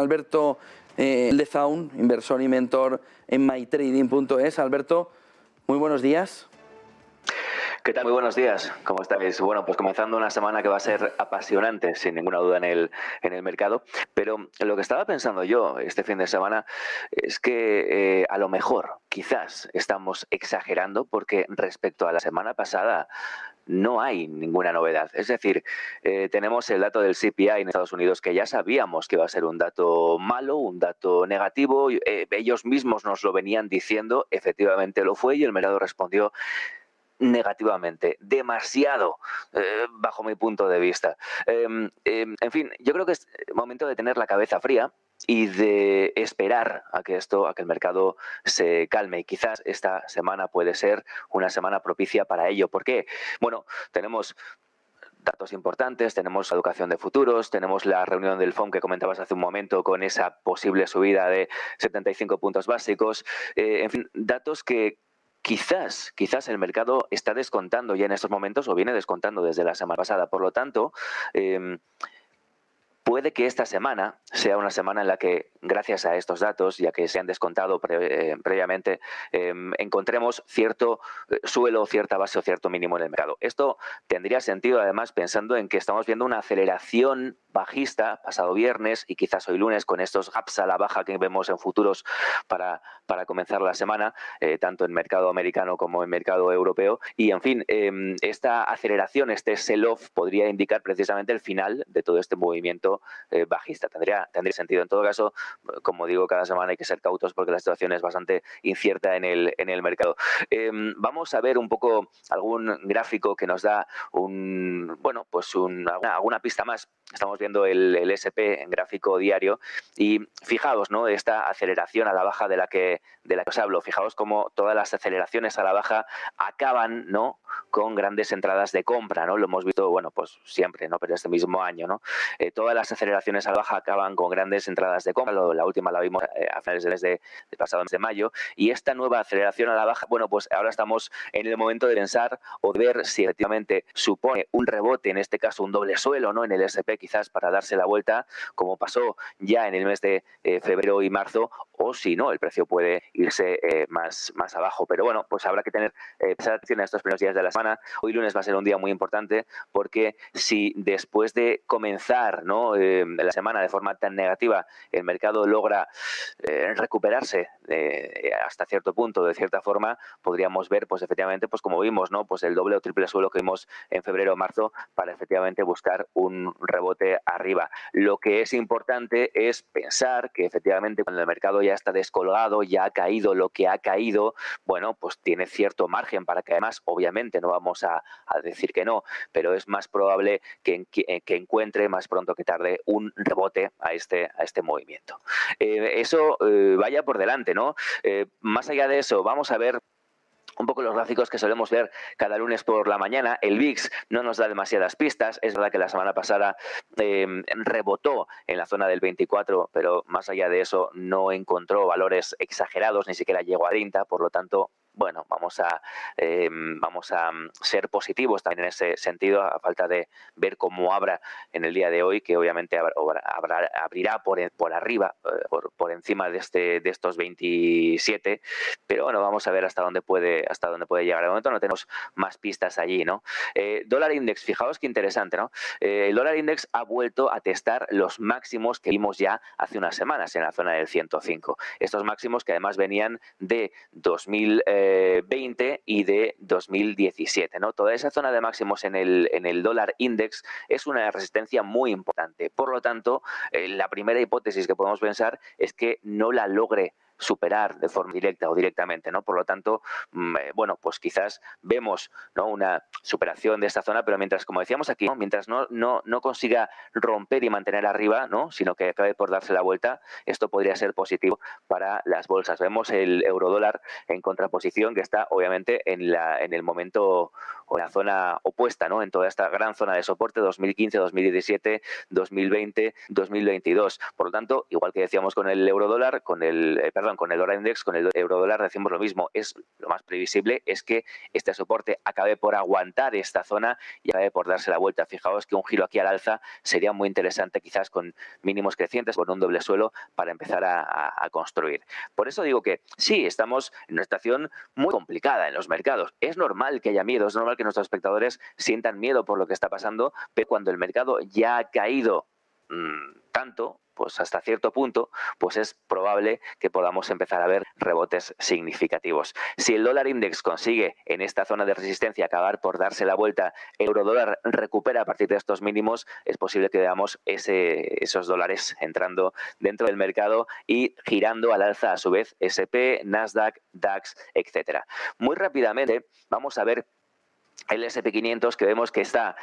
Alberto Lezaun, inversor y mentor en mytrading.es. Alberto, muy buenos días. ¿Qué tal? Muy buenos días. ¿Cómo estáis? Bueno, pues comenzando una semana que va a ser apasionante, sin ninguna duda, en el mercado. Pero lo que estaba pensando yo este fin de semana es que a lo mejor, quizás, estamos exagerando porque respecto a la semana pasada no hay ninguna novedad. Es decir, tenemos el dato del CPI en Estados Unidos que ya sabíamos que iba a ser un dato malo, un dato negativo. Ellos mismos nos lo venían diciendo, efectivamente lo fue y el mercado respondió negativamente, demasiado, bajo mi punto de vista. En fin, yo creo que es momento de tener la cabeza fría y de esperar a que el mercado se calme. Y quizás esta semana puede ser una semana propicia para ello. ¿Por qué? Bueno, tenemos datos importantes, tenemos educación de futuros, tenemos la reunión del FOMC que comentabas hace un momento con esa posible subida de 75 puntos básicos. En fin, datos que quizás el mercado está descontando ya en estos momentos o viene descontando desde la semana pasada. Por lo tanto, puede que esta semana sea una semana en la que, gracias a estos datos, ya que se han descontado previamente, encontremos cierto suelo, cierta base o cierto mínimo en el mercado. Esto tendría sentido, además, pensando en que estamos viendo una aceleración bajista pasado viernes y quizás hoy lunes con estos gaps a la baja que vemos en futuros para comenzar la semana, tanto en mercado americano como en mercado europeo. Y, en fin, esta aceleración, este sell-off, podría indicar precisamente el final de todo este movimiento bajista. Tendría sentido. En todo caso, como digo, cada semana hay que ser cautos porque la situación es bastante incierta en el mercado. Vamos a ver un poco algún gráfico que nos da alguna pista más. Estamos viendo el S&P en gráfico diario y fijaos, ¿no?, esta aceleración a la baja de la que os hablo. Fijaos cómo todas las aceleraciones a la baja acaban, ¿no?, con grandes entradas de compra, ¿no? Lo hemos visto, bueno, pues siempre, ¿no?, pero este mismo año, ¿no? Todas las aceleraciones a la baja acaban con grandes entradas de compra. La última la vimos a finales del mes de pasado mes de mayo. Y esta nueva aceleración a la baja, bueno, pues ahora estamos en el momento de pensar o de ver si efectivamente supone un rebote, en este caso un doble suelo, ¿no?, en el S&P, quizás para darse la vuelta, como pasó ya en el mes de febrero y marzo, o si no, el precio puede irse más abajo. Pero bueno, pues habrá que tener atención a estos primeros días de la semana. Hoy lunes va a ser un día muy importante porque si después de comenzar, ¿no?, la semana de forma tan negativa, el mercado logra recuperarse hasta cierto punto, de cierta forma, podríamos ver, pues efectivamente, pues como vimos, ¿no?, pues el doble o triple suelo que vimos en febrero o marzo para efectivamente buscar un rebote arriba. Lo que es importante es pensar que efectivamente cuando el mercado ya está descolgado, ya ha caído lo que ha caído, bueno, pues tiene cierto margen para que, además, obviamente no vamos a decir que no, pero es más probable que encuentre más pronto que tarde un rebote a este movimiento. Eso vaya por delante, ¿no? Más allá de eso, vamos a ver un poco los gráficos que solemos ver cada lunes por la mañana. El VIX no nos da demasiadas pistas. Es verdad que la semana pasada rebotó en la zona del 24, pero más allá de eso no encontró valores exagerados, ni siquiera llegó a 30, por lo tanto, bueno, vamos a ser positivos también en ese sentido, a falta de ver cómo abra en el día de hoy, que obviamente abrirá por arriba, por encima de estos 27, pero bueno, vamos a ver hasta dónde puede llegar. De momento no tenemos más pistas allí, ¿no? Dólar index, fijaos qué interesante, ¿no? El dólar index ha vuelto a testar los máximos que vimos ya hace unas semanas en la zona del 105. Estos máximos que además venían de 2020 y de 2017, ¿no? Toda esa zona de máximos en el dólar index es una resistencia muy importante. Por lo tanto, la primera hipótesis que podemos pensar es que no la logre superar de forma directa o directamente, ¿no? Por lo tanto, bueno, pues quizás vemos, ¿no?, una superación de esta zona, pero mientras, como decíamos aquí, ¿no?, mientras no consiga romper y mantener arriba, ¿no?, sino que acabe por darse la vuelta, esto podría ser positivo para las bolsas. Vemos el eurodólar en contraposición, que está obviamente en el momento o en la zona opuesta, ¿no?, en toda esta gran zona de soporte 2015, 2017, 2020, 2022. Por lo tanto, igual que decíamos con el eurodólar, con el perdón, con el dólar index, con el eurodólar decimos lo mismo. Es lo más previsible es que este soporte acabe por aguantar esta zona y acabe por darse la vuelta. Fijaos que un giro aquí al alza sería muy interesante, quizás con mínimos crecientes, con un doble suelo para empezar a construir. Por eso digo que sí, estamos en una situación muy complicada en los mercados. Es normal que haya miedo, es normal que nuestros espectadores sientan miedo por lo que está pasando, pero cuando el mercado ya ha caído tanto, pues hasta cierto punto, pues es probable que podamos empezar a ver rebotes significativos. Si el dólar index consigue en esta zona de resistencia acabar por darse la vuelta, el eurodólar recupera a partir de estos mínimos, es posible que veamos esos dólares entrando dentro del mercado y girando al alza a su vez S&P, Nasdaq, DAX, etcétera. Muy rápidamente vamos a ver el S&P 500, que vemos que está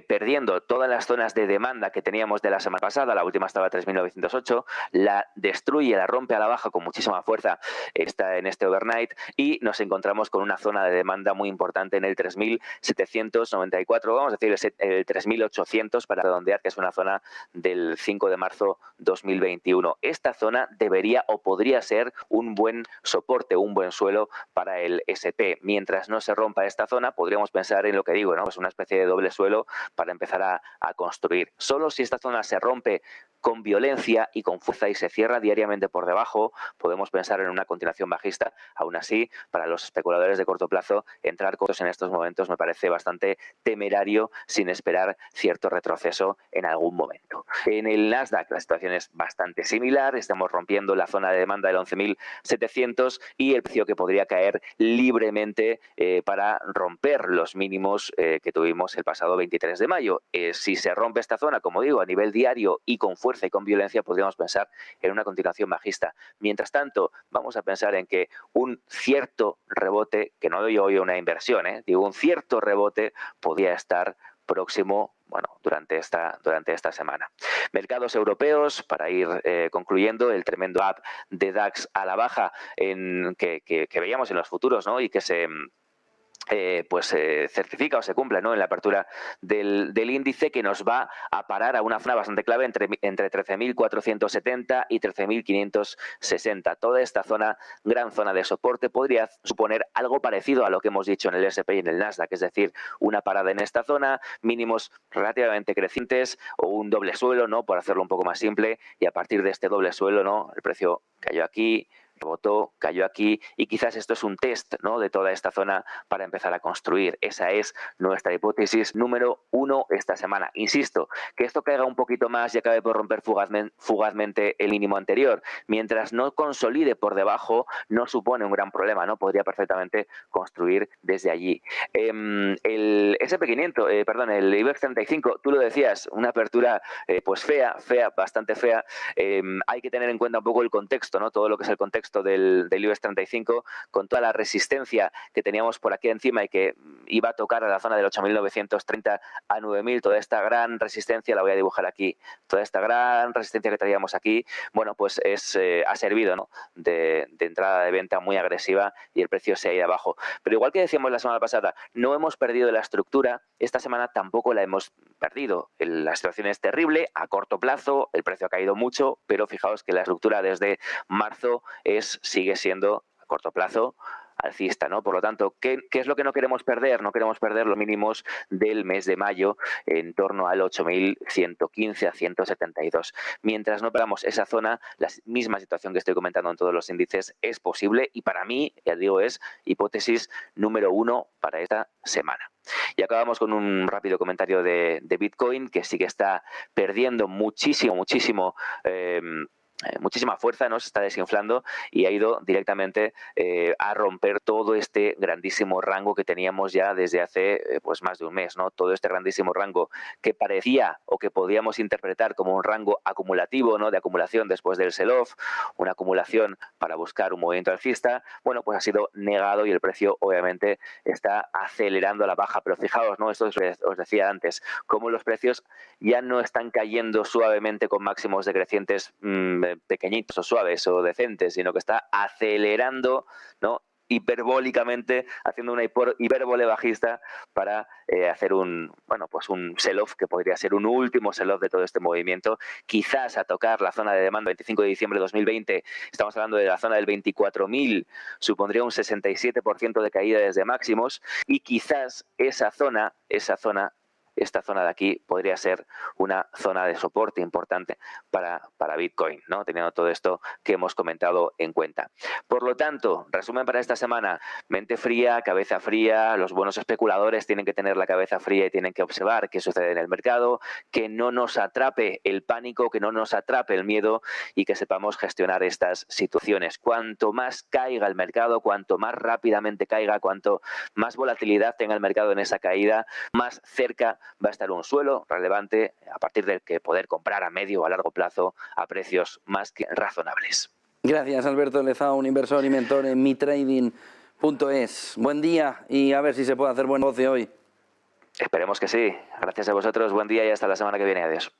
perdiendo todas las zonas de demanda que teníamos de la semana pasada. La última estaba a 3.908, la destruye, la rompe a la baja con muchísima fuerza en este overnight, y nos encontramos con una zona de demanda muy importante en el 3.794, vamos a decir el 3.800 para redondear, que es una zona del 5 de marzo 2021. Esta zona debería o podría ser un buen soporte, un buen suelo para el S&P. Mientras no se rompa esta zona, podríamos pensar en lo que digo, ¿no? Pues una especie de doble suelo para empezar a construir. Solo si esta zona se rompe con violencia y con fuerza y se cierra diariamente por debajo, podemos pensar en una continuación bajista. Aún así, para los especuladores de corto plazo, entrar cortos en estos momentos me parece bastante temerario sin esperar cierto retroceso en algún momento. En el Nasdaq la situación es bastante similar, estamos rompiendo la zona de demanda del 11.700 y el precio que podría caer libremente para romper los mínimos que tuvimos el pasado 23 de mayo. Si se rompe esta zona, como digo, a nivel diario y con fuerza y con violencia, podríamos pensar en una continuación bajista. Mientras tanto, vamos a pensar en que un cierto rebote, que no digo yo una inversión, digo un cierto rebote, podría estar próximo, bueno, durante esta semana. Mercados europeos, para ir concluyendo, el tremendo up de DAX a la baja que veíamos en los futuros, ¿no? Y que se certifica o se cumple, ¿no? En la apertura del índice, que nos va a parar a una zona bastante clave entre 13.470 y 13.560. Toda esta zona, gran zona de soporte, podría suponer algo parecido a lo que hemos dicho en el S&P y en el Nasdaq, es decir, una parada en esta zona, mínimos relativamente crecientes o un doble suelo, ¿no? Por hacerlo un poco más simple, y a partir de este doble suelo, ¿no? El precio cayó aquí, rebotó, cayó aquí, y quizás esto es un test, ¿no? De toda esta zona para empezar a construir. Esa es nuestra hipótesis número 1 esta semana. Insisto, que esto caiga un poquito más y acabe por romper fugazmente el mínimo anterior. Mientras no consolide por debajo, no supone un gran problema, ¿no? Podría perfectamente construir desde allí. El S&P 500, el IBEX 35, tú lo decías, una apertura pues fea, bastante fea. Hay que tener en cuenta un poco el contexto, ¿no? Todo lo que es el contexto del IBEX 35, con toda la resistencia que teníamos por aquí encima y que iba a tocar a la zona del 8.930 a 9.000, toda esta gran resistencia, la voy a dibujar aquí, toda esta gran resistencia que traíamos aquí, bueno, pues ha servido, ¿no? de entrada de venta muy agresiva, y el precio se ha ido abajo. Pero igual que decíamos la semana pasada, no hemos perdido la estructura, esta semana tampoco la hemos perdido. La situación es terrible, a corto plazo, el precio ha caído mucho, pero fijaos que la estructura desde marzo sigue siendo a corto plazo alcista, ¿no? Por lo tanto, ¿qué es lo que no queremos perder? No queremos perder los mínimos del mes de mayo en torno al 8.115 a 172. Mientras no perdamos esa zona, la misma situación que estoy comentando en todos los índices es posible, y para mí, ya digo, es hipótesis número 1 para esta semana. Y acabamos con un rápido comentario de Bitcoin, que sí que está perdiendo muchísima fuerza, ¿no? Se está desinflando y ha ido directamente a romper todo este grandísimo rango que teníamos ya desde hace pues más de un mes, ¿no? Todo este grandísimo rango que parecía o que podíamos interpretar como un rango acumulativo, ¿no? De acumulación después del sell-off, una acumulación para buscar un movimiento alcista, bueno, pues ha sido negado y el precio obviamente está acelerando a la baja. Pero fijaos, ¿no? Esto os decía antes, cómo los precios ya no están cayendo suavemente con máximos decrecientes pequeñitos o suaves o decentes, sino que está acelerando, ¿no? hiperbólicamente haciendo una hipérbole bajista para hacer un sell-off que podría ser un último sell-off de todo este movimiento, quizás a tocar la zona de demanda 25 de diciembre de 2020, estamos hablando de la zona del 24.000, supondría un 67% de caída desde máximos, y quizás esta zona de aquí podría ser una zona de soporte importante para Bitcoin, ¿no? Teniendo todo esto que hemos comentado en cuenta. Por lo tanto, resumen para esta semana: mente fría, cabeza fría. Los buenos especuladores tienen que tener la cabeza fría y tienen que observar qué sucede en el mercado, que no nos atrape el pánico, que no nos atrape el miedo y que sepamos gestionar estas situaciones. Cuanto más caiga el mercado, cuanto más rápidamente caiga, cuanto más volatilidad tenga el mercado en esa caída, más cerca va a estar un suelo relevante a partir del que poder comprar a medio o a largo plazo a precios más que razonables. Gracias, Alberto Lezaun, inversor y mentor en mitrading.es. Buen día y a ver si se puede hacer buen negocio hoy. Esperemos que sí. Gracias a vosotros, buen día y hasta la semana que viene. Adiós.